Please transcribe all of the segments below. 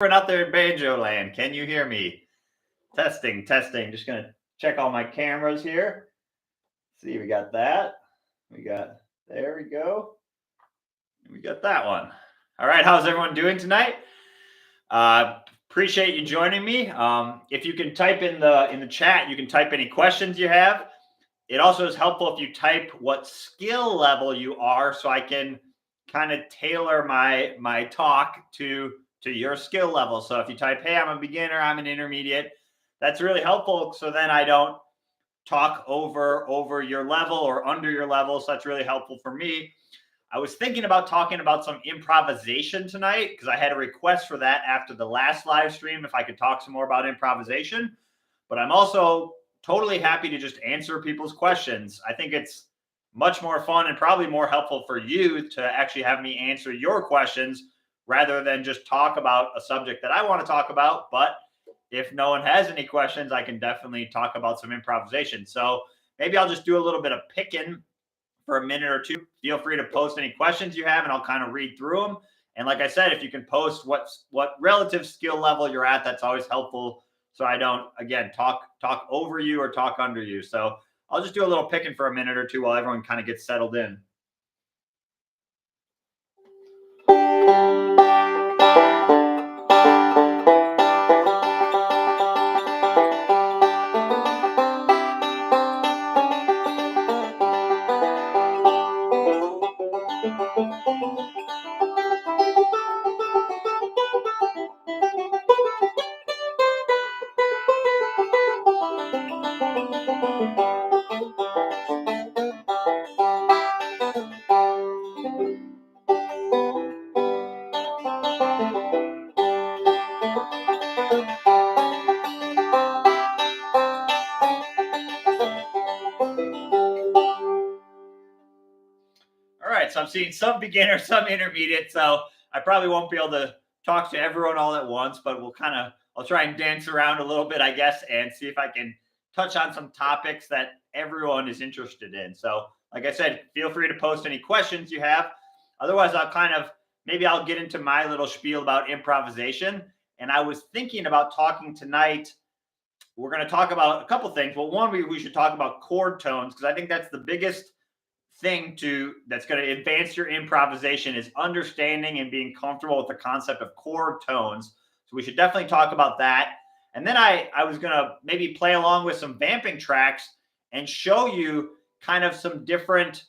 Out there in Banjo land, can you hear me? Testing. Just gonna check all my cameras here. See, we got that. There we go. We got that one. All right, how's everyone doing tonight? Appreciate you joining me. If you can type in the chat, you can type any questions you have. It also is helpful if you type what skill level you are, so I can kind of tailor my talk to your skill level. So if you type, hey, I'm a beginner, I'm an intermediate, that's really helpful. So then I don't talk over your level or under your level. So that's really helpful for me. I was thinking about talking about some improvisation tonight because I had a request for that after the last live stream, if I could talk some more about improvisation. But I'm also totally happy to just answer people's questions. I think it's much more fun and probably more helpful for you to actually have me answer your questions rather than just talk about a subject that I want to talk about. But if no one has any questions, I can definitely talk about some improvisation. So maybe I'll just do a little bit of picking for a minute or two. Feel free to post any questions you have and I'll kind of read through them. And like I said, if you can post what relative skill level you're at, that's always helpful. So I don't, again, talk over you or talk under you. So I'll just do a little picking for a minute or two while everyone kind of gets settled in. All right, so I'm seeing some beginner, some intermediate. So I probably won't be able to talk to everyone all at once, but I'll try and dance around a little bit, I guess, and see if I can touch on some topics that everyone is interested in. So, like I said, feel free to post any questions you have. Otherwise, maybe I'll get into my little spiel about improvisation. And I was thinking about talking tonight. We're going to talk about a couple things. Well, one, we should talk about chord tones because I think that's the biggest thing that's going to advance your improvisation is understanding and being comfortable with the concept of chord tones. So we should definitely talk about that. And then I was going to maybe play along with some vamping tracks and show you kind of some different,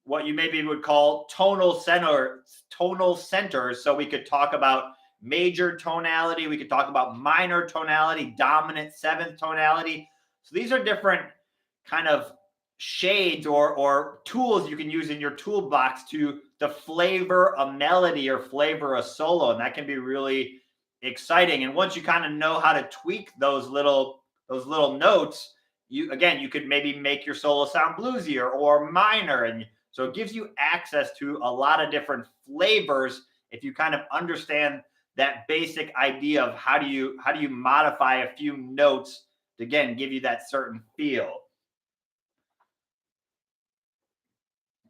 what you maybe would call tonal centers. So we could talk about major tonality, we could talk about minor tonality, dominant seventh tonality. So these are different kind of shades or tools you can use in your toolbox to flavor a melody or flavor a solo, and that can be really exciting. And once you kind of know how to tweak those little notes, you could maybe make your solo sound bluesier or minor, and so it gives you access to a lot of different flavors if you kind of understand that basic idea of how do you modify a few notes to again give you that certain feel.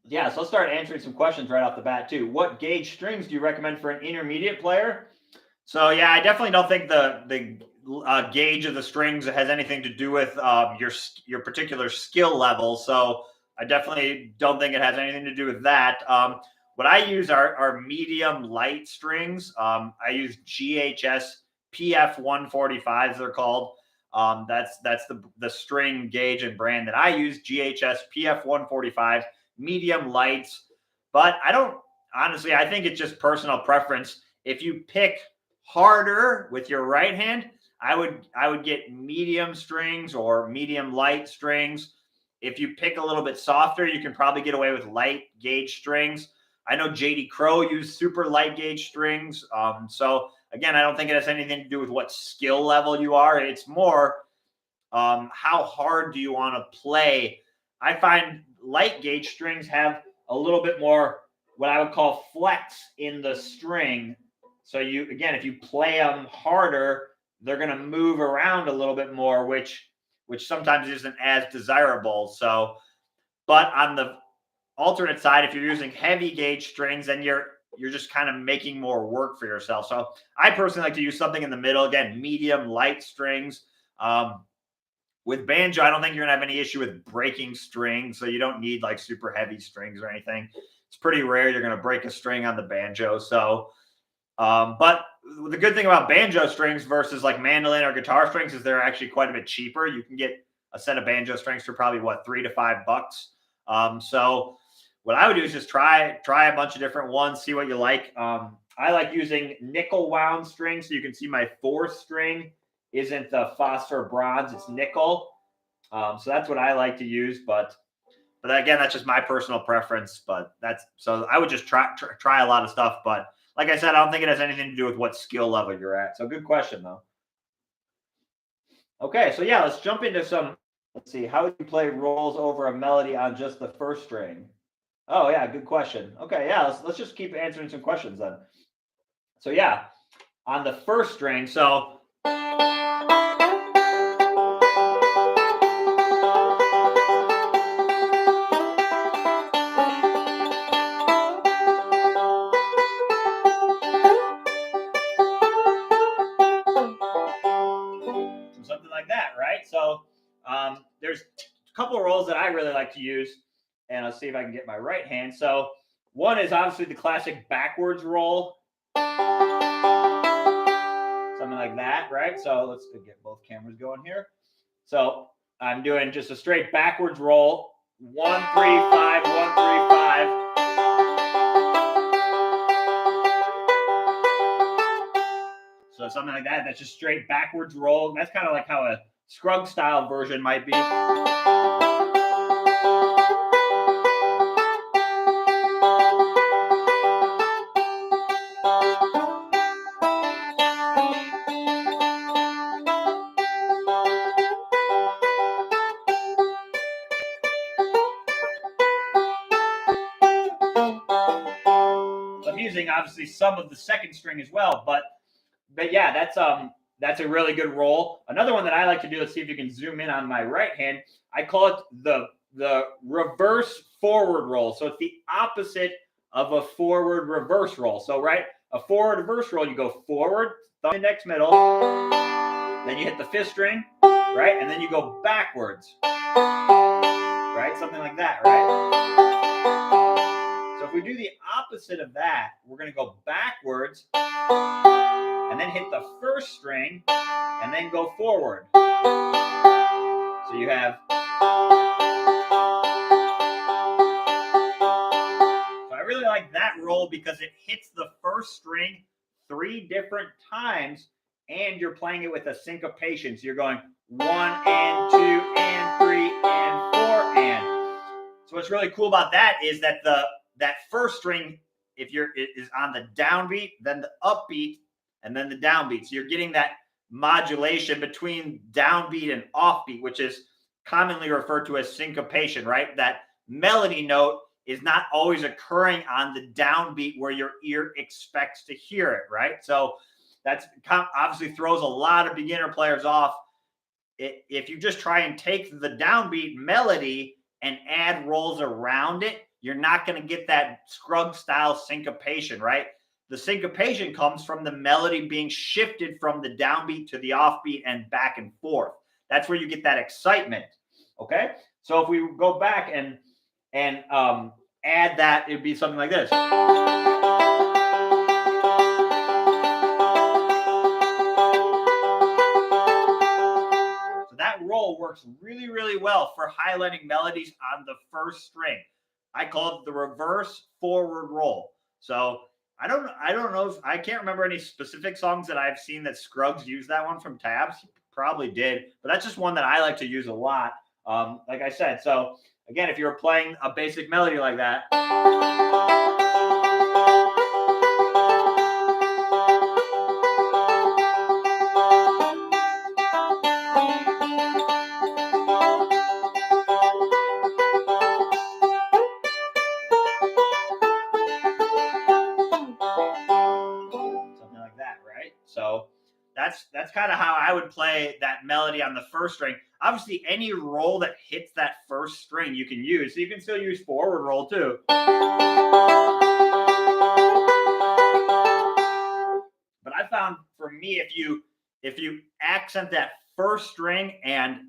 Yeah, so I'll start answering some questions right off the bat too. What gauge strings do you recommend for an intermediate player? So yeah, I definitely don't think the gauge of the strings has anything to do with your particular skill level. So I definitely don't think it has anything to do with that. What I use are medium light strings. I use GHS PF 145s. They're called. That's the string gauge and brand that I use. GHS PF 145. Medium lights, but I don't honestly, I think it's just personal preference. If you pick harder with your right hand, I would get medium strings or medium light strings. If you pick a little bit softer, you can probably get away with light gauge strings. I know JD Crow used super light gauge strings. So again, I don't think it has anything to do with what skill level you are. It's more how hard do you want to play. I find light gauge strings have a little bit more what I would call flex in the string. So if you play them harder, they're going to move around a little bit more, which sometimes isn't as desirable. So, but on the alternate side, if you're using heavy gauge strings, then you're you're just kind of making more work for yourself. So I personally like to use something in the middle. Again, medium, light strings. With banjo, I don't think you're gonna have any issue with breaking strings, so you don't need like super heavy strings or anything. It's pretty rare you're gonna break a string on the banjo. So, but the good thing about banjo strings versus like mandolin or guitar strings is they're actually quite a bit cheaper. You can get a set of banjo strings for probably what, $3 to $5. So what I would do is just try a bunch of different ones, see what you like. I like using nickel wound strings, so you can see my 4th string isn't the phosphor bronze, it's nickel. So that's what I like to use, but again, that's just my personal preference. But that's, so I would just try a lot of stuff. But like I said, I don't think it has anything to do with what skill level you're at. So good question though. Okay, so yeah, let's jump into some. Let's see, how would you play rolls over a melody on just the 1st string? Oh yeah, good question. Okay, yeah, let's just keep answering some questions then. So yeah, on the 1st string, so something like that, right? So there's a couple of rolls that I really like to use, and I'll see if I can get my right hand. So one is obviously the classic backwards roll, something like that, right? So let's get both cameras going here. So I'm doing just a straight backwards roll, 1 3 5 1 3 5. So something like that. That's just straight backwards roll. That's kind of like how a Scruggs style version might be. I'm using obviously some of the 2nd string as well, but yeah, that's a really good roll. Another one that I like to do, let's see if you can zoom in on my right hand. I call it the reverse forward roll. So it's the opposite of a forward reverse roll. So right, a forward reverse roll, you go forward, thumb index middle, then you hit the 5th string, right, and then you go backwards, right, something like that, right? So if we do the opposite of that, we're going to go backwards and then hit the 1st string and then go forward. So you have. So I really like that roll because it hits the 1st string 3 different times and you're playing it with a syncopation. So you're going 1 and 2 and 3 and 4 and. So what's really cool about that is that that 1st string, if is on the downbeat, then the upbeat, and then the downbeat. So you're getting that modulation between downbeat and offbeat, which is commonly referred to as syncopation, right? That melody note is not always occurring on the downbeat where your ear expects to hear it, right? So that's obviously throws a lot of beginner players off. If you just try and take the downbeat melody and add rolls around it, you're not going to get that Scruggs style syncopation, right? The syncopation comes from the melody being shifted from the downbeat to the offbeat and back and forth. That's where you get that excitement. Okay, so if we go back and add that, it'd be something like this. So that roll works really, really well for highlighting melodies on the 1st string. I call it the reverse forward roll. So I don't know if I can't remember any specific songs that I've seen that Scruggs used that one from tabs. He probably did, but that's just one that I like to use a lot. Like I said, so again, if you're playing a basic melody like that. Something like that, right? So that's kind of how I would play that melody on the 1st string. Obviously, any roll that hits that 1st string you can use. So you can still use forward roll too. for me, if you accent that first string and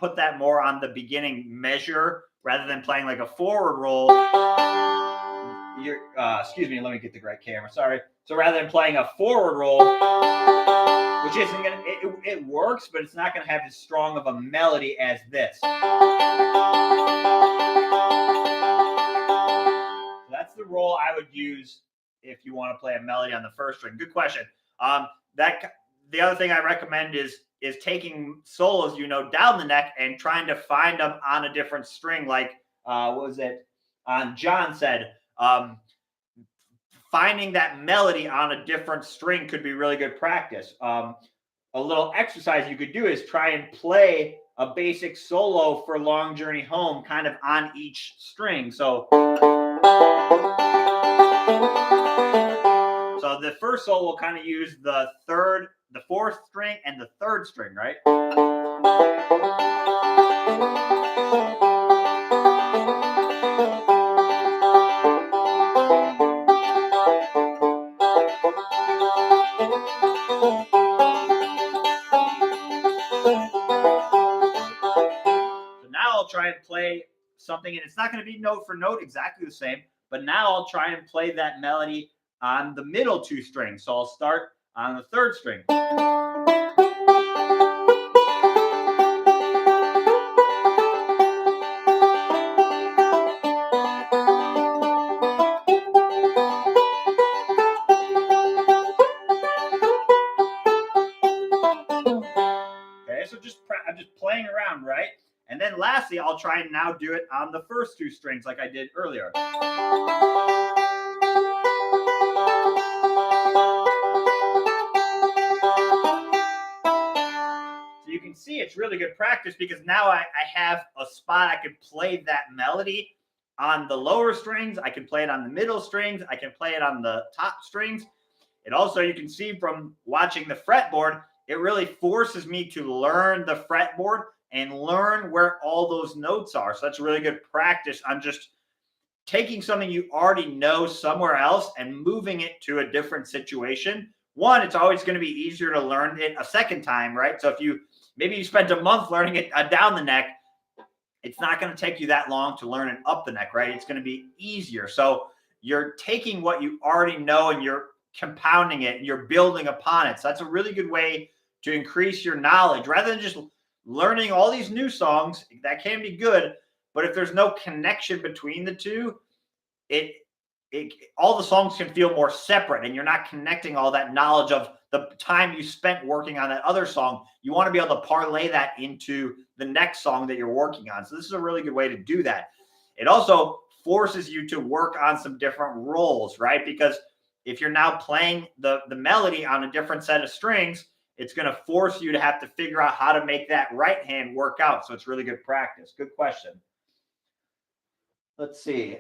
put that more on the beginning measure rather than playing like a forward roll, you're excuse me, let me get the right camera. Sorry. So rather than playing a forward roll, which isn't gonna it works, but it's not gonna have as strong of a melody as this. So that's the roll I would use if you want to play a melody on the first string. Good question. That the other thing I recommend is taking solos, you know, down the neck and trying to find them on a different string. Like what was it? John said, finding that melody on a different string could be really good practice. A little exercise you could do is try and play a basic solo for Long Journey Home kind of on each string. So the first solo will kind of use the fourth string and the third string, right? So now I'll try and play something, and it's not going to be note for note exactly the same, but now I'll try and play that melody on the middle two strings. So I'll start on the third string. Okay, so I'm just playing around, right? And then lastly, I'll try and now do it on the first two strings like I did earlier. You can see it's really good practice because now I have a spot I can play that melody on the lower strings. I can play it on the middle strings. I can play it on the top strings. It also, you can see from watching the fretboard, it really forces me to learn the fretboard and learn where all those notes are. So that's really good practice. I'm just taking something you already know somewhere else and moving it to a different situation. One, it's always going to be easier to learn it a second time, right? So if maybe you spent a month learning it down the neck, it's not going to take you that long to learn it up the neck, right? It's going to be easier. So you're taking what you already know and you're compounding it and you're building upon it. So that's a really good way to increase your knowledge rather than just learning all these new songs. That can be good, but if there's no connection between the two, all the songs can feel more separate and you're not connecting all that knowledge of the time you spent working on that other song. You want to be able to parlay that into the next song that you're working on. So this is a really good way to do that. It also forces you to work on some different rolls, right? Because if you're now playing the melody on a different set of strings, it's going to force you to have to figure out how to make that right hand work out. So it's really good practice. Good question. Let's see.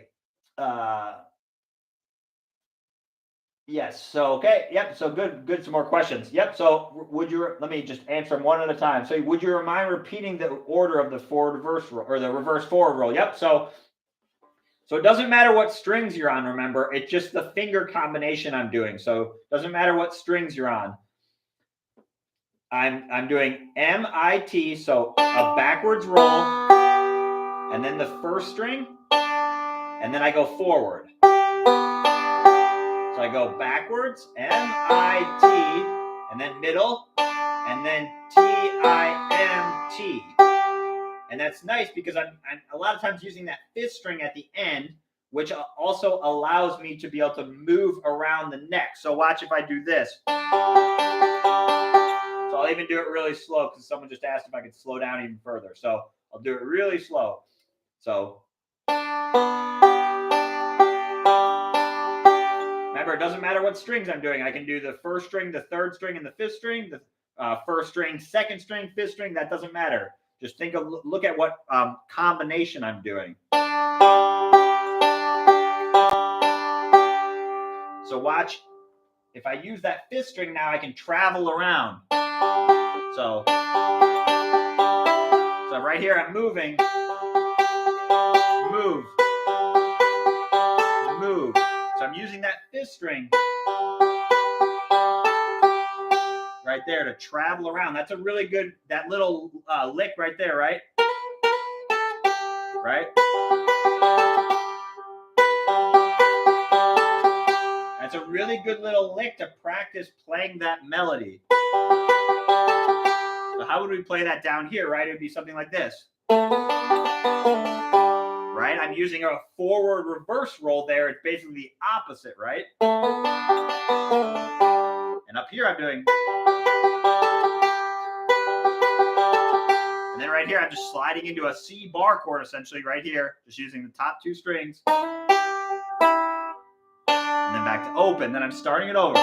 Yes. So, okay. Yep. So good. Some more questions. Yep. So let me just answer them one at a time. So would you mind repeating the order of the forward reverse roll or the reverse forward roll? Yep. So it doesn't matter what strings you're on, remember, it's just the finger combination I'm doing. So it doesn't matter what strings you're on. I'm doing MIT, so a backwards roll, and then the first string, and then I go forward. So I go backwards, M-I-T, and then middle, and then T-I-M-T. And that's nice because I'm a lot of times using that fifth string at the end, which also allows me to be able to move around the neck. So watch if I do this. So I'll even do it really slow because someone just asked if I could slow down even further. So I'll do it really slow. So remember, it doesn't matter what strings I'm doing. I can do the first string, the third string, and the fifth string. The first string, second string, fifth string. That doesn't matter. Just look at what combination I'm doing. So watch. If I use that fifth string now, I can travel around. So right here, I'm moving. Move. Move. So I'm using that fifth string. right there to travel around. That's a really good, that little lick right there, right? Right? That's a really good little lick to practice playing that melody. So how would we play that down here, right? It would be something like this. Right? I'm using a forward reverse roll there. It's basically the opposite, right? And up here I'm doing. And then right here I'm just sliding into a C bar chord essentially right here, just using the top two strings. And then back to open. Then I'm starting it over.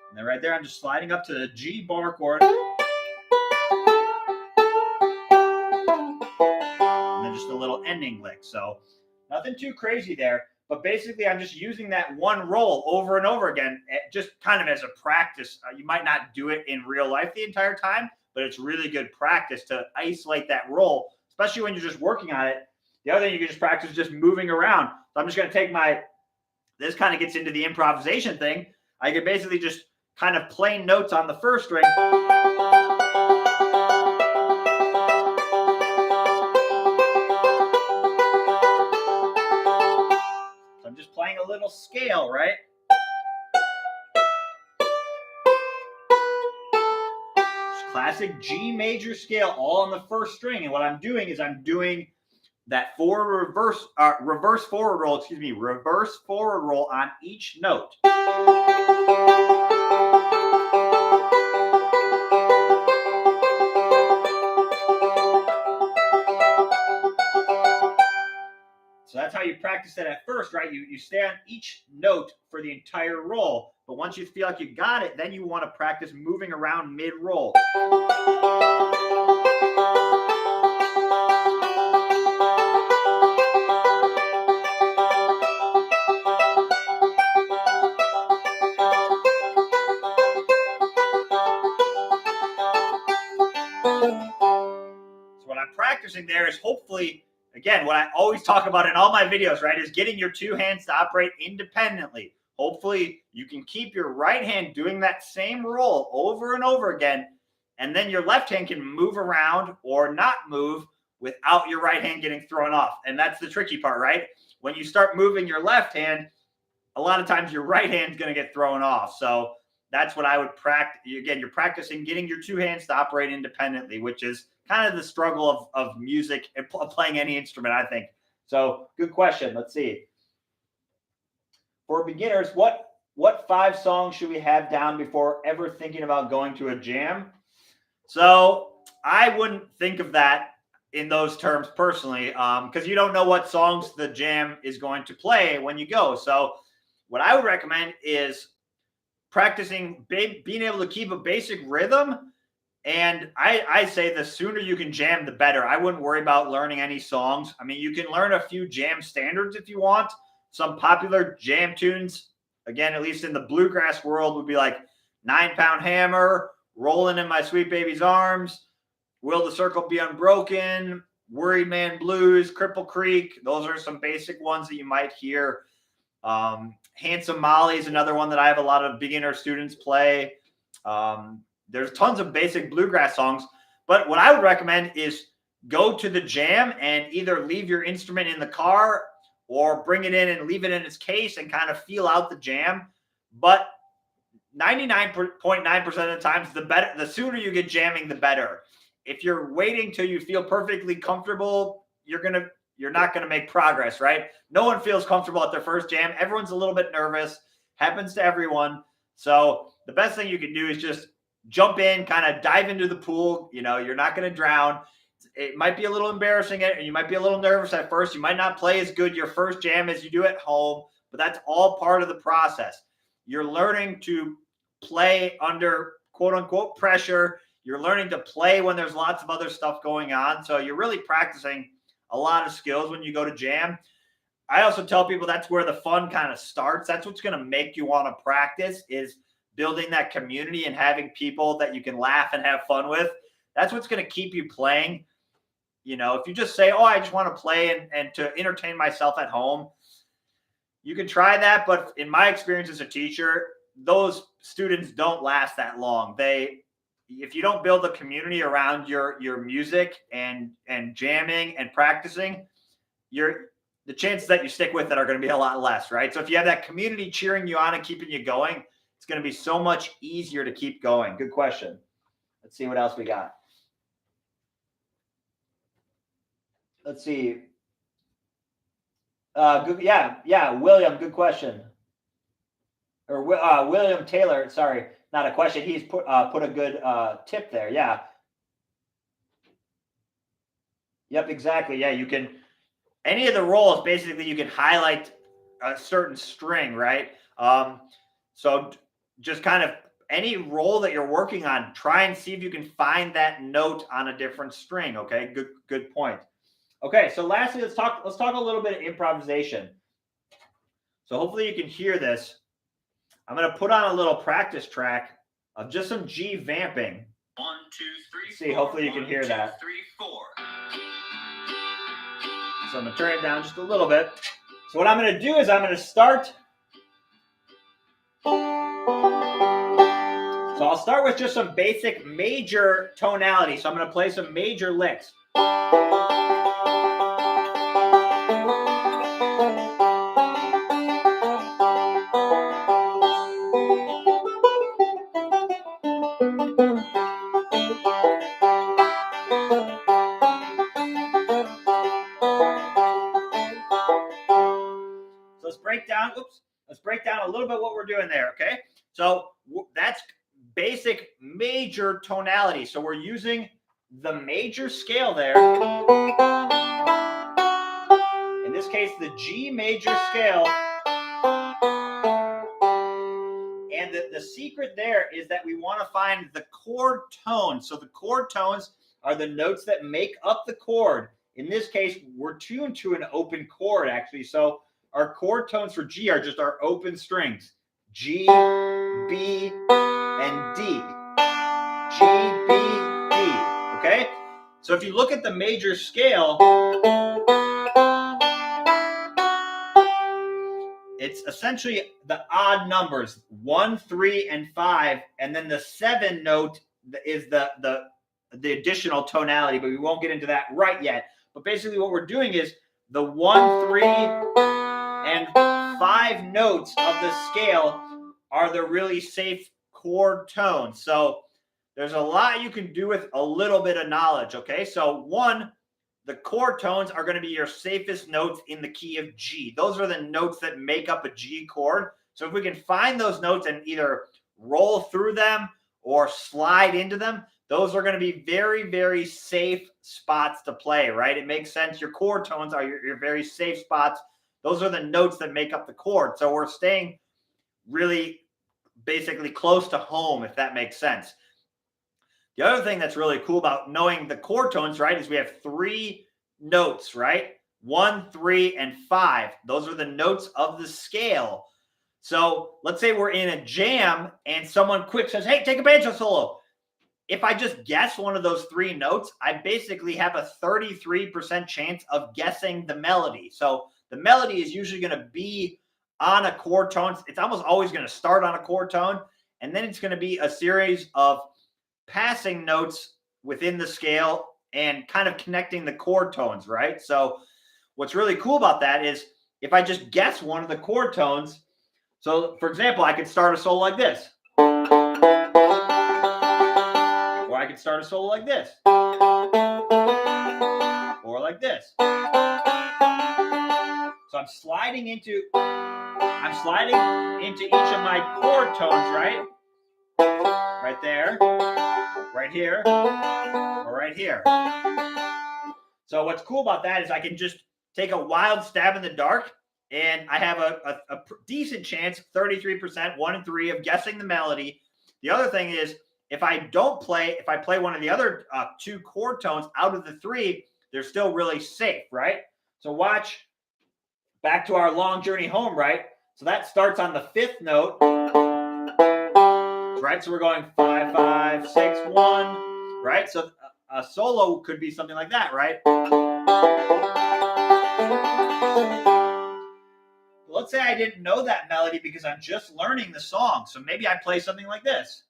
And then right there I'm just sliding up to the G bar chord. Just a little ending lick. So nothing too crazy there, but basically I'm just using that one roll over and over again, just kind of as a practice. You might not do it in real life the entire time, but it's really good practice to isolate that roll, especially when you're just working on it. The other thing you can just practice is just moving around. So I'm just going to take this kind of gets into the improvisation thing. I can basically just kind of play notes on the first string. I'm just playing a little scale, right? Just classic G major scale, all on the first string. And what I'm doing is I'm doing that reverse forward roll on each note. So that's how you practice it at first, right? You stay on each note for the entire roll. But once you feel like you got it, then you want to practice moving around mid-roll. So what I'm practicing there is hopefully, again, what I always talk about in all my videos, right, is getting your two hands to operate independently. Hopefully you can keep your right hand doing that same roll over and over again, and then your left hand can move around or not move without your right hand getting thrown off. And that's the tricky part, right? When you start moving your left hand, a lot of times your right hand's going to get thrown off. So that's what I would practice. Again, you're practicing getting your two hands to operate independently, which is kind of the struggle of music and playing any instrument, I think. So good question. Let's see. For beginners, what 5 songs should we have down before ever thinking about going to a jam? So I wouldn't think of that in those terms personally, because you don't know what songs the jam is going to play when you go. So what I would recommend is practicing being able to keep a basic rhythm. And I say the sooner you can jam, the better. I wouldn't worry about learning any songs. I mean, you can learn a few jam standards if you want. Some popular jam tunes, again, at least in the bluegrass world, would be like 9-Pound Hammer, Rolling in My Sweet Baby's Arms, Will the Circle Be Unbroken, Worried Man Blues, Cripple Creek. Those are some basic ones that you might hear. Handsome Molly is another one that I have a lot of beginner students play. There's tons of basic bluegrass songs, but what I would recommend is go to the jam and either leave your instrument in the car or bring it in and leave it in its case and kind of feel out the jam. But 99.9% of the times, the sooner you get jamming, the better. If you're waiting till you feel perfectly comfortable, you're not going to make progress, right? No one feels comfortable at their first jam. Everyone's a little bit nervous. Happens to everyone. So the best thing you can do is just jump in, kind of dive into the pool. You know, you're not going to drown. It might be a little embarrassing and you might be a little nervous at first. You might not play as good your first jam as you do at home, but that's all part of the process. You're learning to play under quote unquote pressure. You're learning to play when there's lots of other stuff going on. So you're really practicing a lot of skills when you go to jam. I also tell people that's where the fun kind of starts. That's what's going to make you want to practice, is building that community and having people that you can laugh and have fun with. That's what's going to keep you playing. You know, if you just say, oh, I just want to play and to entertain myself at home, You can try that, but in my experience as a teacher, those students don't last that long. If you don't build a community around your music and jamming and practicing, the chances that you stick with it are going to be a lot less, right? So if you have that community cheering you on and keeping you going, it's going to be so much easier to keep going. Good question. Let's see what else we got. Let's see. Good, yeah, William, good question. Or William Taylor, sorry, not a question. He's put a good tip there. Yeah. Yep, exactly. Yeah, you can any of the roles basically you can highlight a certain string, right? So just kind of any role that you're working on, try and see if you can find that note on a different string. Okay, good point. Okay, so lastly, let's talk a little bit of improvisation. So hopefully you can hear this. I'm going to put on a little practice track of just some G vamping. 1, 2, 3. See, hopefully you can hear that. 3, 4. So I'm going to turn it down just a little bit. So what I'm going to do is I'm going to start. So I'll start with just some basic major tonality. So I'm going to play some major licks. Let's break down a little bit what we're doing there, okay? So that's basic major tonality. So we're using the major scale there. In this case, the G major scale. And the secret there is that we want to find the chord tones. So the chord tones are the notes that make up the chord. In this case, we're tuned to an open chord, actually. So our chord tones for G are just our open strings. G, B, and D. G, B, D. Okay? So if you look at the major scale, it's essentially the odd numbers, 1, 3, and 5, and then the 7 note is the additional tonality, but we won't get into that right yet. But basically what we're doing is the 1, 3, and 5 notes of the scale are the really safe chord tones. So there's a lot you can do with a little bit of knowledge, okay? So 1, the chord tones are going to be your safest notes in the key of G. Those are the notes that make up a G chord. So if we can find those notes and either roll through them or slide into them, those are going to be very, very safe spots to play, right? It makes sense. Your chord tones are your very safe spots. Those are the notes that make up the chord. So we're staying really basically close to home, if that makes sense. The other thing that's really cool about knowing the chord tones, right, is we have 3 notes, right? 1, 3, and 5. Those are the notes of the scale. So let's say we're in a jam and someone quick says, hey, take a banjo solo. If I just guess one of those 3 notes, I basically have a 33% chance of guessing the melody. So the melody is usually going to be on a chord tone. It's almost always going to start on a chord tone, and then it's going to be a series of passing notes within the scale and kind of connecting the chord tones, right? So what's really cool about that is if I just guess one of the chord tones, so for example, I could start a solo like this. Or I could start a solo like this. Or like this. So I'm sliding into each of my chord tones, right? Right there, right here, or right here. So what's cool about that is I can just take a wild stab in the dark, and I have a decent chance, 33%, 1 and 3, of guessing the melody. The other thing is, if I play one of the other 2 chord tones out of the 3, they're still really safe, right? So watch, back to our long journey home, right? So that starts on the 5th note, right? So we're going 5, 5, 6, 1, right? So a solo could be something like that, right? say I didn't know that melody because I'm just learning the song. So maybe I play something like this.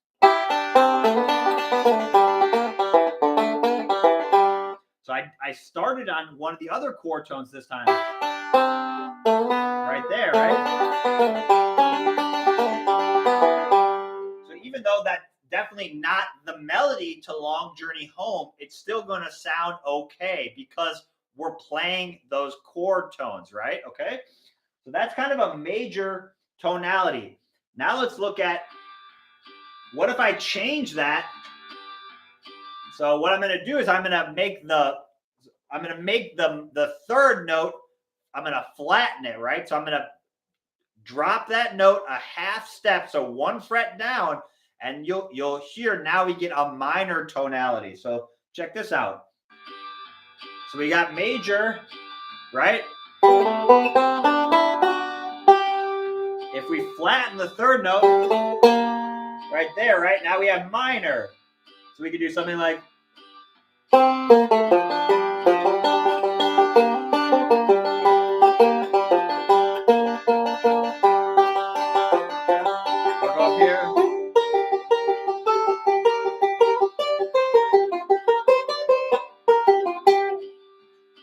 So I started on one of the other chord tones this time. Right there, right? So even though that's definitely not the melody to Long Journey Home, it's still going to sound okay because we're playing those chord tones, right? Okay. So that's kind of a major tonality. Now let's look at what if I change that. So what I'm going to do is I'm going to make the third note, I'm going to flatten it, right? So I'm going to drop that note a half step, so 1 fret down, and you'll hear now we get a minor tonality. So check this out. So we got major, right? If we flatten the third note right there, right? Now we have minor. So we could do something like up here.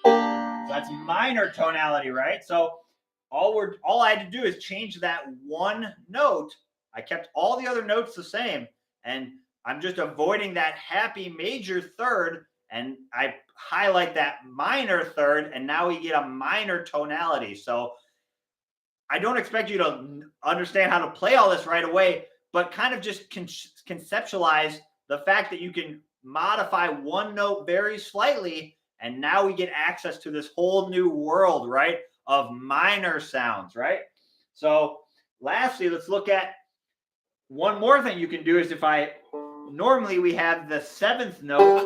So that's minor tonality, right? So all I had to do is change that one note. I kept all the other notes the same, and I'm just avoiding that happy major third, and I highlight that minor third, and now we get a minor tonality. So I don't expect you to understand how to play all this right away, but kind of just conceptualize the fact that you can modify one note very slightly, and now we get access to this whole new world, right, of minor sounds, right? So lastly, let's look at one more thing you can do is normally we have the 7th note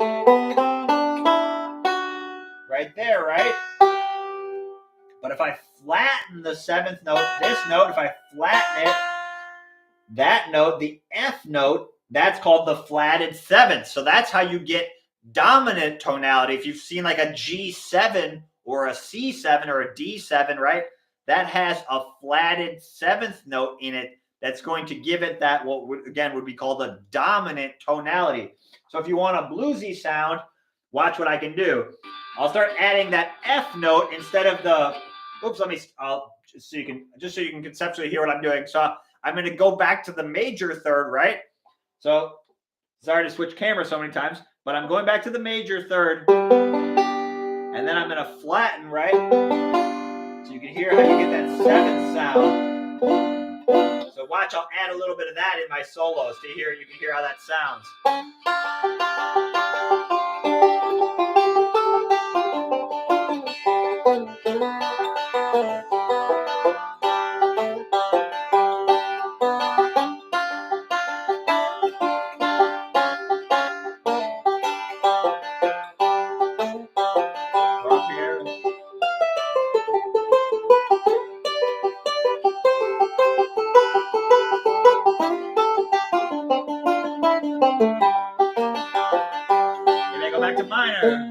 right there, right? But if I flatten the 7th note, this note, if I flatten it, that note, the F note, that's called the flatted 7th. So that's how you get dominant tonality. If you've seen like a G7 or a C7 or a D7, right? That has a flatted 7th note in it that's going to give it that what would be called a dominant tonality. So if you want a bluesy sound, watch what I can do. I'll start adding that F note instead of the just so you can conceptually hear what I'm doing. So I'm going to go back to the major third, right? So sorry to switch cameras so many times, but I'm going back to the major third, and then I'm going to flatten, right? So you can hear how you get that 7th sound. So watch, I'll add a little bit of that in my solos to hear. You can hear how that sounds. Go back to minor.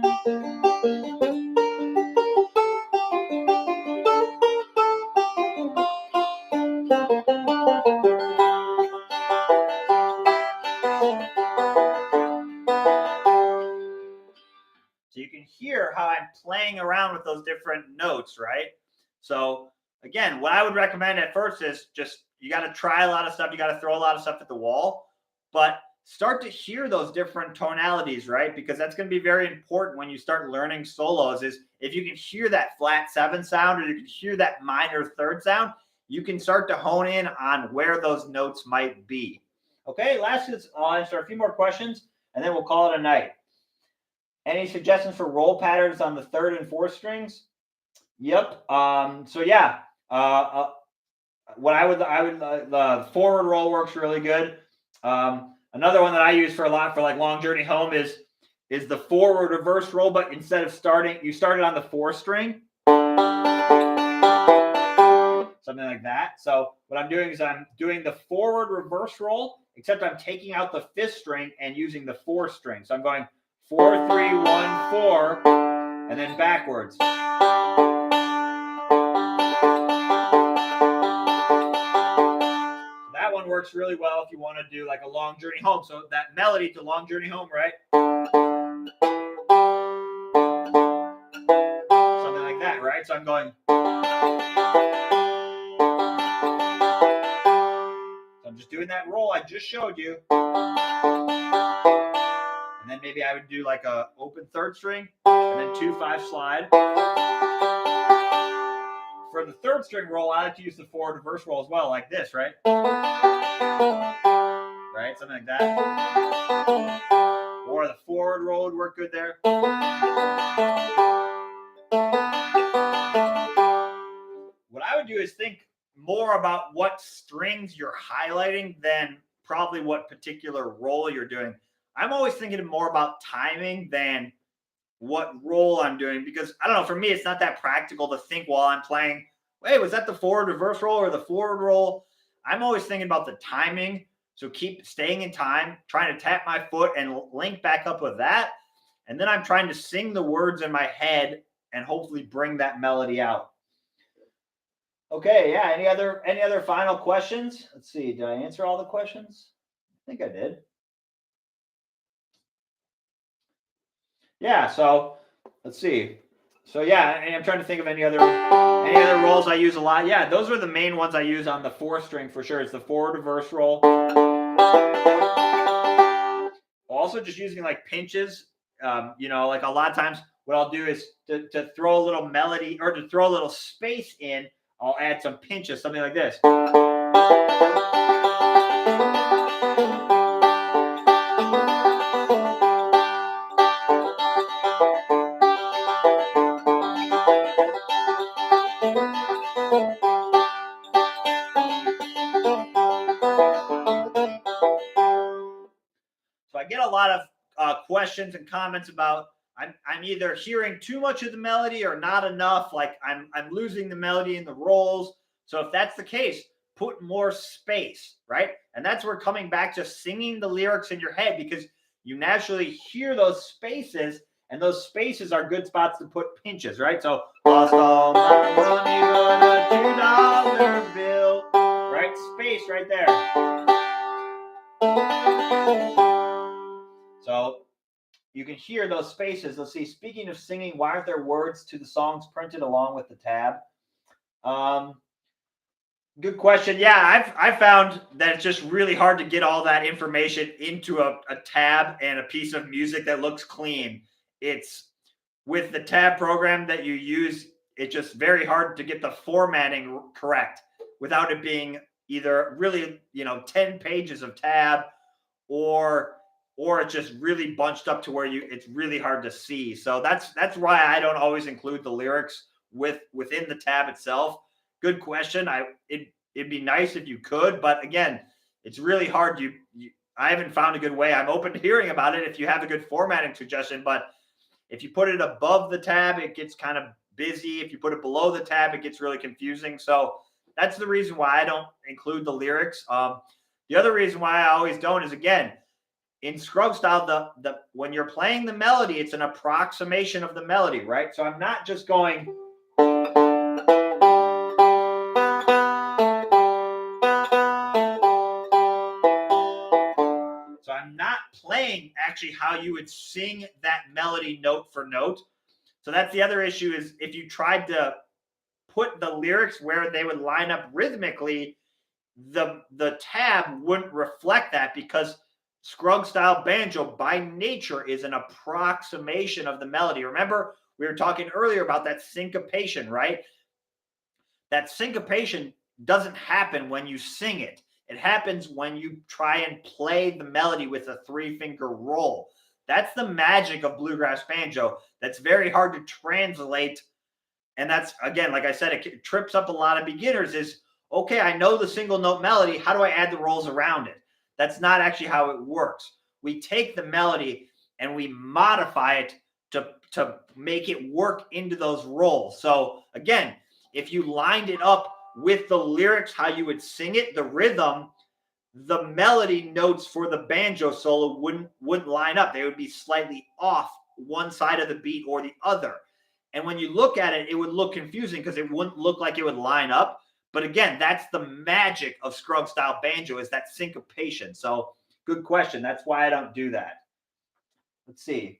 So you can hear how I'm playing around with those different notes, right? So again, what I would recommend at first is just you got to try a lot of stuff. You got to throw a lot of stuff at the wall, but start to hear those different tonalities, right? Because that's going to be very important when you start learning solos is if you can hear that flat 7 sound or you can hear that minor 3rd sound, you can start to hone in on where those notes might be. Okay, lastly, I'll answer a few more questions and then we'll call it a night. Any suggestions for roll patterns on the 3rd and 4th strings? Yep. So yeah, what I would the forward roll works really good. Another one that I use for a lot for like Long Journey Home is the forward reverse roll, but instead of you started on the 4th string, something like that. So what I'm doing is I'm doing the forward reverse roll, except I'm taking out the 5th string and using the 4th string. So I'm going 4, 3, 1, 4, and then backwards. works really well if you want to do like a Long Journey Home. So that melody to Long Journey Home, right? Something like that, right? So I'm going. So I'm just doing that roll I just showed you. And then maybe I would do like a open third string and then 2/5 slide. For the third string roll, I like to use the forward reverse roll as well, like this, right? Right, something like that. Or the forward roll would work good there. What I would do is think more about what strings you're highlighting than probably what particular roll you're doing. I'm always thinking more about timing than what roll I'm doing, because I don't know, for me, it's not that practical to think while I'm playing, hey, was that the forward reverse roll or the forward roll? I'm always thinking about the timing. So keep staying in time, trying to tap my foot and link back up with that. And then I'm trying to sing the words in my head and hopefully bring that melody out. Okay, yeah. Any other final questions? Let's see. Did I answer all the questions? I think I did. Yeah, so let's see. So yeah, and I'm trying to think of any other rolls I use a lot. Yeah, those are the main ones I use on the 4th string for sure. It's the forward reverse roll. Also just using like pinches. Like a lot of times what I'll do is to throw a little melody or to throw a little space in, I'll add some pinches, something like this. So I get a lot of questions and comments about I'm either hearing too much of the melody or not enough. Like I'm losing the melody in the rolls. So if that's the case, put more space, right? And that's where coming back to singing the lyrics in your head, because you naturally hear those spaces, and those spaces are good spots to put pinches, right? So lost all my money but a $2 bill, right? Space right there. So you can hear those spaces. Let's see. Speaking of singing, why aren't there words to the songs printed along with the tab? Good question. Yeah, I've found that it's just really hard to get all that information into a tab and a piece of music that looks clean. It's with the tab program that you use, it's just very hard to get the formatting correct without it being either really, 10 pages of tab or it's just really bunched up to where it's really hard to see. So that's why I don't always include the lyrics within the tab itself. Good question. It'd be nice if you could, but again, it's really hard. I haven't found a good way. I'm open to hearing about it if you have a good formatting suggestion, but if you put it above the tab, it gets kind of busy. If you put it below the tab, it gets really confusing. So that's the reason why I don't include the lyrics. The other reason why I always don't is, again, in Scruggs style, when you're playing the melody, it's an approximation of the melody, right? So I'm not just going. So I'm not playing actually how you would sing that melody note for note. So that's the other issue, is if you tried to put the lyrics where they would line up rhythmically, the tab wouldn't reflect that, because Scruggs style banjo by nature is an approximation of the melody. Remember, we were talking earlier about that syncopation, right? That syncopation doesn't happen when you sing it. It happens when you try and play the melody with a 3-finger roll. That's the magic of bluegrass banjo. That's very hard to translate. And that's, again, like I said, it trips up a lot of beginners. Is, okay, I know the single note melody. How do I add the rolls around it? That's not actually how it works. We take the melody and we modify it to make it work into those rolls. So again, if you lined it up with the lyrics, how you would sing it, the rhythm, the melody notes for the banjo solo wouldn't line up. They would be slightly off one side of the beat or the other. And when you look at it, it would look confusing because it wouldn't look like it would line up. But again, that's the magic of Scruggs style banjo, is that syncopation. So good question. That's why I don't do that. Let's see.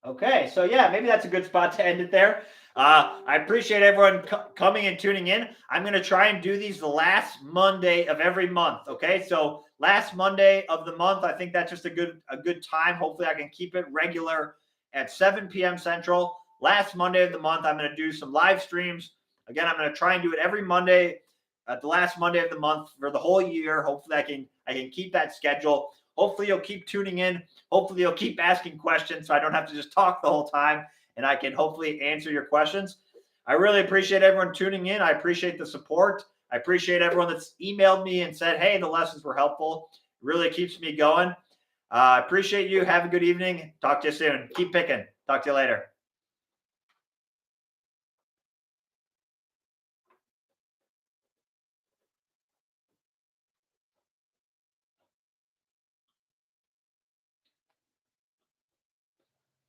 Okay, so yeah, maybe that's a good spot to end it there. I appreciate everyone coming and tuning in. I'm going to try and do these the last Monday of every month. Okay, so last Monday of the month, I think that's just a good time. Hopefully, I can keep it regular at 7 p.m. Central. Last Monday of the month, I'm going to do some live streams. Again, I'm going to try and do it every Monday at the last Monday of the month for the whole year. Hopefully, I can keep that schedule. Hopefully, you'll keep tuning in. Hopefully, you'll keep asking questions so I don't have to just talk the whole time, and I can hopefully answer your questions. I really appreciate everyone tuning in. I appreciate the support. I appreciate everyone that's emailed me and said, hey, the lessons were helpful. It really keeps me going. I appreciate you. Have a good evening. Talk to you soon. Keep picking. Talk to you later.